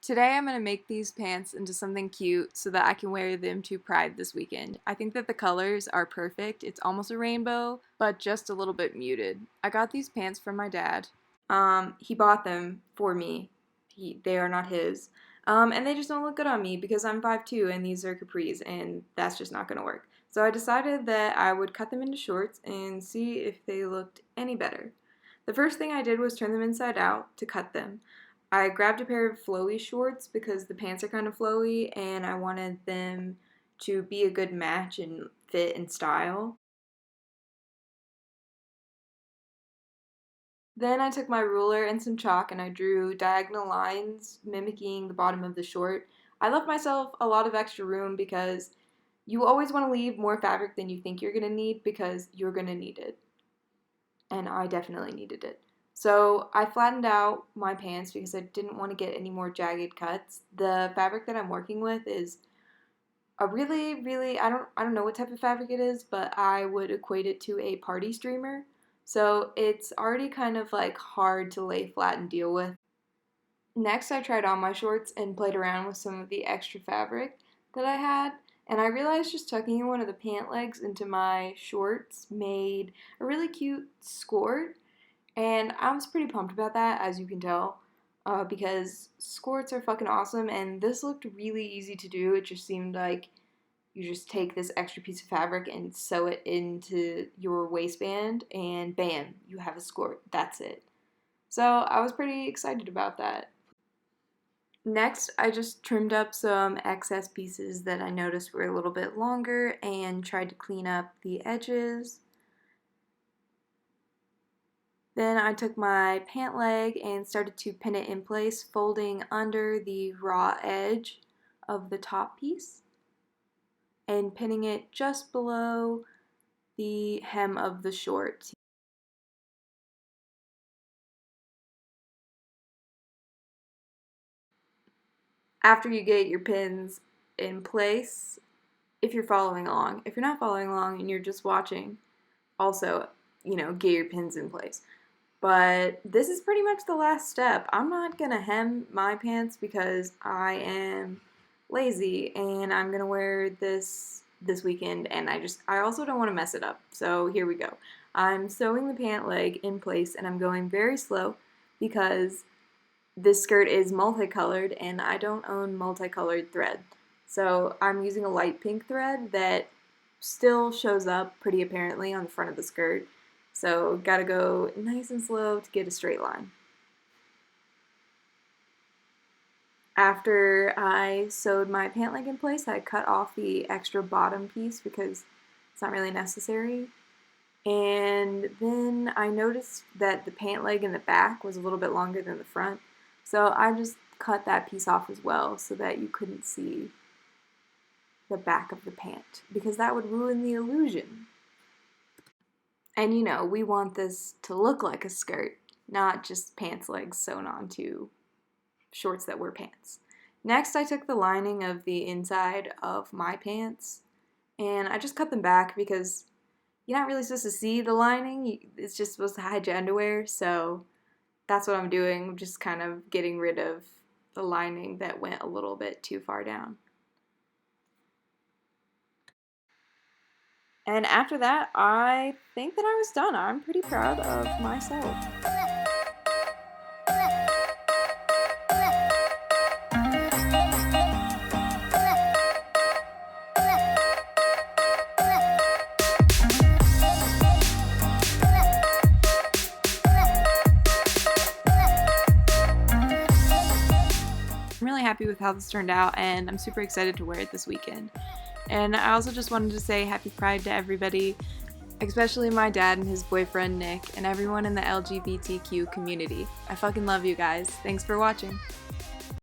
Today I'm going to make these pants into something cute so that I can wear them to Pride this weekend. I think that the colors are perfect. It's almost a rainbow, but just a little bit muted. I got these pants from my dad. He bought them for me. They are not his. And they just don't look good on me because I'm 5'2" and these are capris and that's just not going to work. So I decided that I would cut them into shorts and see if they looked any better. The first thing I did was turn them inside out to cut them. I grabbed a pair of flowy shorts because the pants are kind of flowy and I wanted them to be a good match and fit and style. Then I took my ruler and some chalk and I drew diagonal lines mimicking the bottom of the short. I left myself a lot of extra room because you always want to leave more fabric than you think you're going to need because you're going to need it. And I definitely needed it. So I flattened out my pants because I didn't want to get any more jagged cuts. The fabric that I'm working with is a really, I don't know what type of fabric it is, but I would equate it to a party streamer. So it's already kind of like hard to lay flat and deal with. Next, I tried on my shorts and played around with some of the extra fabric that I had, and I realized just tucking in one of the pant legs into my shorts made a really cute skort, and I was pretty pumped about that, as you can tell, because skorts are fucking awesome, and this looked really easy to do. It just seemed like you just take this extra piece of fabric and sew it into your waistband, and bam, you have a skort. That's it. So I was pretty excited about that. Next, I just trimmed up some excess pieces that I noticed were a little bit longer and tried to clean up the edges. Then I took my pant leg and started to pin it in place, folding under the raw edge of the top piece and pinning it just below the hem of the short. After you get your pins in place, if you're following along. If you're not following along and you're just watching, also, get your pins in place. But this is pretty much the last step. I'm not gonna hem my pants because I am lazy and I'm gonna wear this weekend and I also don't want to mess it up. So here we go. I'm sewing the pant leg in place and I'm going very slow because this skirt is multicolored and I don't own multicolored thread. So I'm using a light pink thread that still shows up pretty apparently on the front of the skirt. So gotta go nice and slow to get a straight line. After I sewed my pant leg in place, I cut off the extra bottom piece because it's not really necessary. And then I noticed that the pant leg in the back was a little bit longer than the front. So I just cut that piece off as well so that you couldn't see the back of the pant because that would ruin the illusion. And we want this to look like a skirt, not just pants legs sewn onto shorts that were pants. Next, I took the lining of the inside of my pants and I just cut them back because you're not really supposed to see the lining. It's just supposed to hide your underwear, so that's what I'm doing. I'm just kind of getting rid of the lining that went a little bit too far down. And after that, I think that I was done. I'm pretty proud of myself. I'm really happy with how this turned out, and I'm super excited to wear it this weekend. And I also just wanted to say happy Pride to everybody, especially my dad and his boyfriend Nick, and everyone in the LGBTQ community. I fucking love you guys. Thanks for watching.